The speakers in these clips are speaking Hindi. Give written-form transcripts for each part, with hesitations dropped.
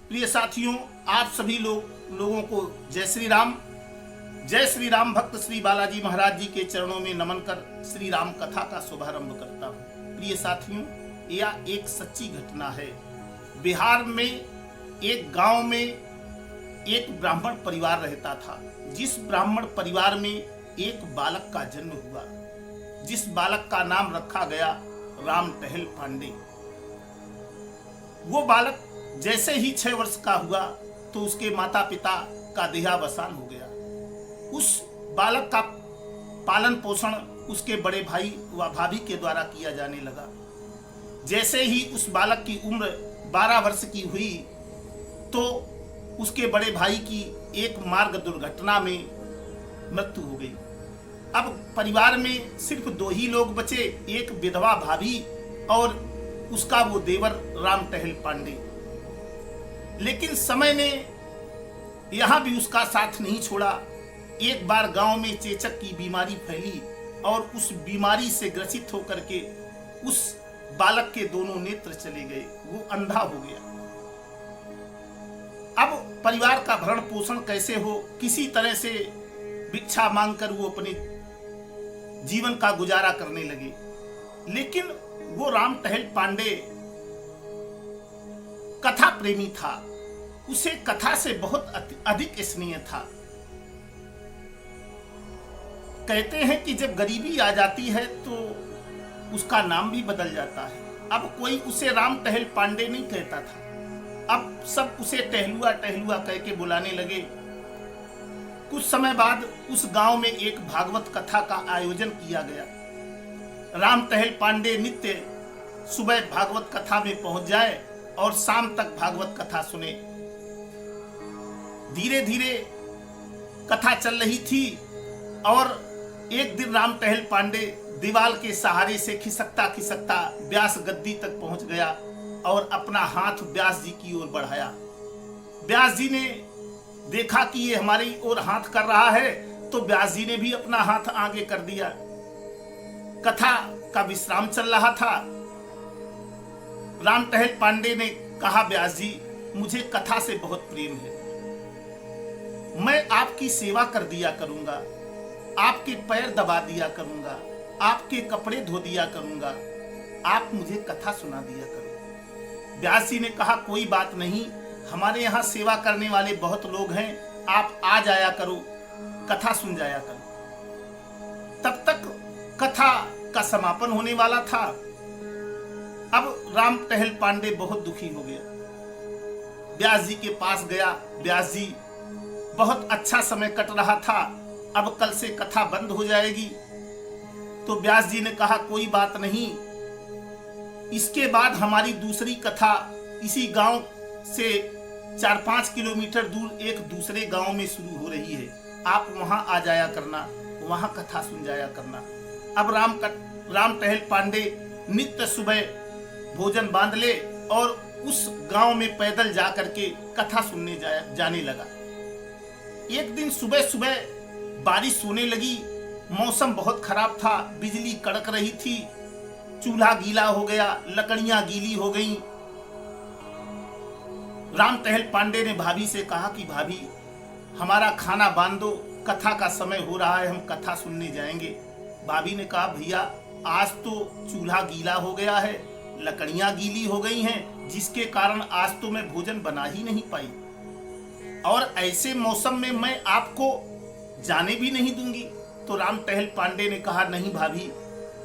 प्रिय साथियों, आप सभी लोगों को जय श्री राम। जय श्री राम। भक्त श्री बालाजी महाराज जी के चरणों में नमन कर श्री राम कथा का शुभारंभ करता हूँ। प्रिय साथियों, यह एक सच्ची घटना है। बिहार में एक गांव में एक ब्राह्मण परिवार रहता था। जिस ब्राह्मण परिवार में एक बालक का जन्म हुआ, जिस बालक का नाम रखा गया राम टहल पांडे। वो बालक जैसे ही 6 वर्ष का हुआ तो उसके माता पिता का देहावसान हो गया। उस बालक का पालन पोषण उसके बड़े भाई व भाभी के द्वारा किया जाने लगा। जैसे ही उस बालक की उम्र 12 वर्ष की हुई तो उसके बड़े भाई की एक मार्ग दुर्घटना में मृत्यु हो गई। अब परिवार में सिर्फ 2 ही लोग बचे, एक विधवा भाभी और उसका वो देवर राम टहल पांडे। लेकिन समय ने यहां भी उसका साथ नहीं छोड़ा। एक बार गांव में चेचक की बीमारी फैली और उस बीमारी से ग्रसित होकर के उस बालक के दोनों नेत्र चले गए, वो अंधा हो गया। अब परिवार का भरण पोषण कैसे हो, किसी तरह से भिक्षा मांगकर वो अपने जीवन का गुजारा करने लगे। लेकिन वो राम टहल पांडे कथा प्रेमी था, उसे कथा से बहुत अधिक स्नेह था। कहते हैं कि जब गरीबी आ जाती है तो उसका नाम भी बदल जाता है। अब कोई उसे राम टहल पांडे नहीं कहता था, अब सब उसे टहलुआ टहलुआ कह के बुलाने लगे। कुछ समय बाद उस गांव में एक भागवत कथा का आयोजन किया गया। राम टहल पांडे नित्य सुबह भागवत कथा में पहुंच जाए और शाम तक भागवत कथा सुने। धीरे धीरे कथा चल रही थी और एक दिन राम टहल पांडे दीवाल के सहारे से खिसकता खिसकता व्यास गद्दी तक पहुंच गया और अपना हाथ व्यास जी की ओर बढ़ाया। व्यास जी ने देखा कि ये हमारी ओर हाथ कर रहा है तो व्यास जी ने भी अपना हाथ आगे कर दिया। कथा का विश्राम चल रहा था। राम टहल पांडे ने कहा, व्यास जी, मुझे कथा से बहुत प्रेम है, मैं आपकी सेवा कर दिया करूंगा, आपके पैर दबा दिया करूंगा, आपके कपड़े धो दिया करूंगा, आप मुझे कथा सुना दिया करो। व्यास जी ने कहा, कोई बात नहीं, हमारे यहाँ सेवा करने वाले बहुत लोग हैं, आप आ जाया करो, कथा सुन जाया करो। तब तक कथा का समापन होने वाला था। अब राम टहल पांडे बहुत दुखी हो गया। व्यास जी के पास गया। व्यास जी, बहुत अच्छा समय कट रहा था, अब कल से कथा बंद हो जाएगी। तो व्यास जी ने कहा, कोई बात नहीं, इसके बाद हमारी दूसरी कथा इसी गांव से 4-5 किलोमीटर दूर एक दूसरे गांव में शुरू हो रही है, आप वहां आ जाया करना, वहां कथा सुन जाया करना। अब राम टहल पांडे नित्य सुबह भोजन बांध ले और उस गांव में पैदल जा करके कथा सुनने जाने लगा। एक दिन सुबह सुबह बारिश होने लगी, मौसम बहुत खराब था, बिजली कड़क रही थी, चूल्हा गीला हो गया, लकड़ियां गीली हो गईं। राम टहल पांडे ने भाभी से कहा कि भाभी, हमारा खाना बांध दो, कथा का समय हो रहा है, हम कथा सुनने जाएंगे। भाभी ने कहा, भैया, आज तो चूल्हा गीला हो गया है, लकड़ियां गीली हो गई हैं, जिसके कारण आज तो मैं भोजन बना ही नहीं पाई, और ऐसे मौसम में मैं आपको जाने भी नहीं दूंगी। तो राम टहल पांडे ने कहा, नहीं भाभी,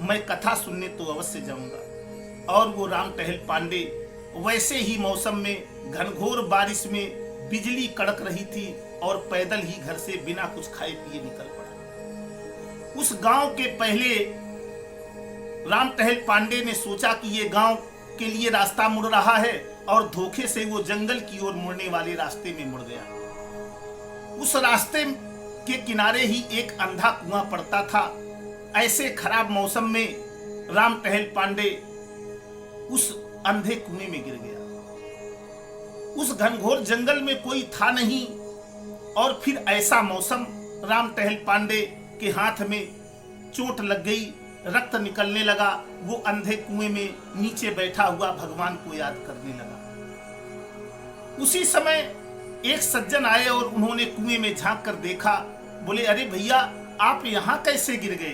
मैं कथा सुनने तो अवश्य जाऊंगा। और वो राम टहल पांडे वैसे ही मौसम में घनघोर बारिश में बिजली कड़क रही थी और पैदल ही घर से बिना कुछ खाए पिए निकल पड़ा। उस गांव के पहले राम टहल पांडे ने सोचा कि ये गांव के लिए रास्ता मुड़ रहा है और धोखे से वो जंगल की ओर मुड़ने वाले रास्ते में मुड़ गया। उस रास्ते के किनारे ही एक अंधा कुआं पड़ता था। ऐसे खराब मौसम में राम टहल पांडे उस अंधे कुएं में गिर गया। उस घनघोर जंगल में कोई था नहीं और फिर ऐसा मौसम, राम टहल पांडे के हाथ में चोट लग गई, रक्त निकलने लगा। वो अंधे कुएं में नीचे बैठा हुआ भगवान को याद करने लगा। उसी समय एक सज्जन आए और उन्होंने कुएं में झांक कर देखा। बोले, अरे भैया, आप यहाँ कैसे गिर गए?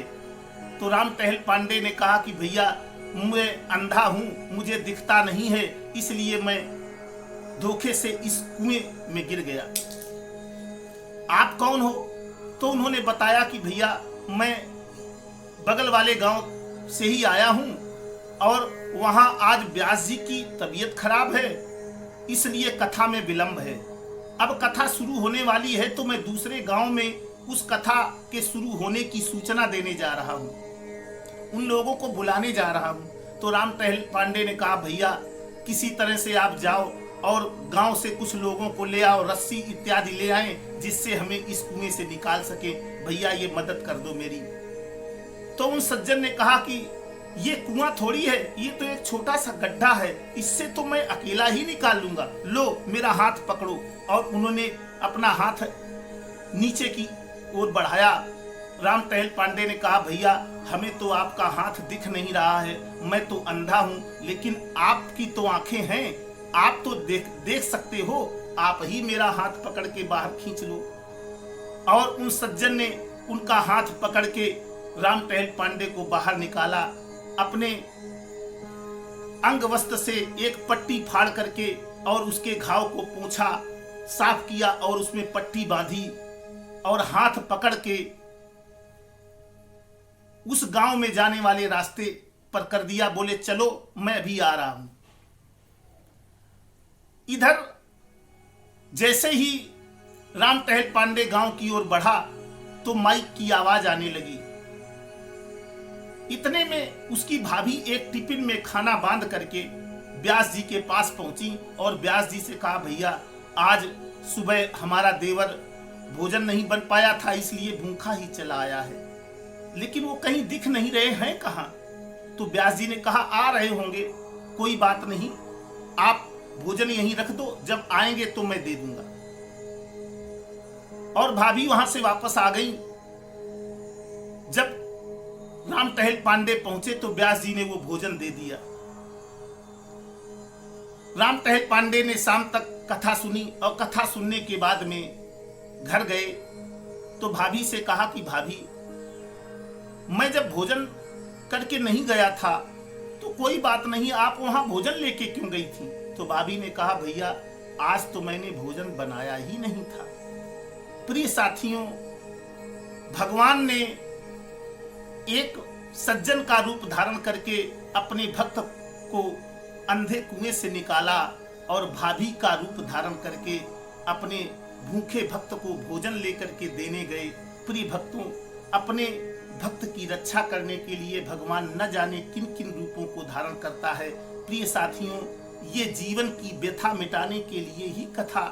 तो राम टहल पांडे ने कहा कि भैया, मैं अंधा हूँ, मुझे दिखता नहीं है, इसलिए मैं धोखे से इस कुएं में गिर गया। आप कौन हो? तो उन्होंने बताया कि भैया, मैं बगल वाले गांव से ही आया हूं और वहां आज व्यास जी की तबीयत खराब है, इसलिए कथा में विलंब है। अब कथा शुरू होने वाली है तो मैं दूसरे गांव में उस कथा के शुरू होने की सूचना देने जा रहा हूं, उन लोगों को बुलाने जा रहा हूं। तो राम टहल पांडे ने कहा, भैया, किसी तरह से आप जाओ और गांव से कुछ लोगों को ले आओ, रस्सी इत्यादि ले आए, जिससे हमें इस कुएं से निकाल सके। भैया, ये मदद कर दो मेरी। तो उन सज्जन ने कहा कि ये कुआं थोड़ी है, ये तो एक छोटा सा गड्ढा है, इससे तो मैं अकेला ही निकाल लूंगा, लो मेरा हाथ पकड़ो। और उन्होंने अपना हाथ नीचे की ओर बढ़ाया। राम टहल पांडे ने कहा, भैया, हमें तो आपका हाथ दिख नहीं रहा है, मैं तो अंधा हूं, लेकिन आपकी तो आंखें हैं, आप तो देख सकते हो, आप ही मेरा हाथ पकड़ के बाहर खींच लो। और उन सज्जन ने उनका हाथ पकड़ के राम टहल पांडे को बाहर निकाला। अपने अंग वस्त्र से एक पट्टी फाड़ करके और उसके घाव को पोंछा, साफ किया और उसमें पट्टी बांधी और हाथ पकड़ के उस गांव में जाने वाले रास्ते पर कर दिया। बोले, चलो मैं भी आ रहा हूं। इधर जैसे ही राम टहल पांडे गांव की ओर बढ़ा तो माइक की आवाज आने लगी। इतने में उसकी भाभी एक टिफिन में खाना बांध करके व्यास जी के पास पहुंची और व्यास जी से कहा, भैया, आज सुबह हमारा देवर भोजन नहीं बन पाया था, इसलिए भूखा ही चला आया है, लेकिन वो कहीं दिख नहीं रहे हैं, कहां? तो व्यास जी ने कहा, आ रहे होंगे, कोई बात नहीं, आप भोजन यहीं रख दो, जब आएंगे तो मैं दे दूंगा। और भाभी वहां से वापस आ गई। जब राम टहल पांडे पहुंचे तो व्यास जी ने वो भोजन दे दिया। राम टहल पांडे ने शाम तक कथा सुनी और कथा सुनने के बाद में घर गए तो भाभी से कहा कि भाभी, मैं जब भोजन करके नहीं गया था तो कोई बात नहीं, आप वहां भोजन लेके क्यों गई थी? तो भाभी ने कहा, भैया, आज तो मैंने भोजन बनाया ही नहीं था। प्रिय साथियों, भगवान ने एक सज्जन का रूप धारण करके अपने भक्त को अंधे कुएं से निकाला और भाभी का रूप धारण करके अपने भूखे भक्त को भोजन लेकर के देने गए। प्रिय भक्तों, अपने भक्त की रक्षा करने के लिए भगवान न जाने किन किन रूपों को धारण करता है। प्रिय साथियों, ये जीवन की व्यथा मिटाने के लिए ही कथा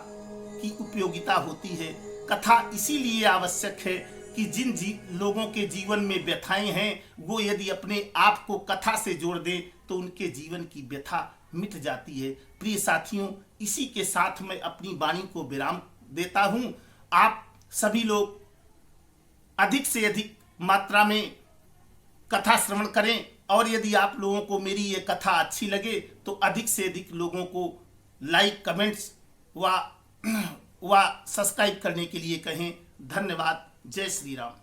की उपयोगिता होती है। कथा इसीलिए आवश्यक है कि जिन लोगों के जीवन में व्यथाएं हैं, वो यदि अपने आप को कथा से जोड़ दें तो उनके जीवन की व्यथा मिट जाती है। प्रिय साथियों, इसी के साथ मैं अपनी वाणी को विराम देता हूं। आप सभी लोग अधिक से अधिक मात्रा में कथा श्रवण करें और यदि आप लोगों को मेरी ये कथा अच्छी लगे तो अधिक से अधिक लोगों को लाइक, कमेंट्स व सब्सक्राइब करने के लिए कहें। धन्यवाद। जय श्री राम।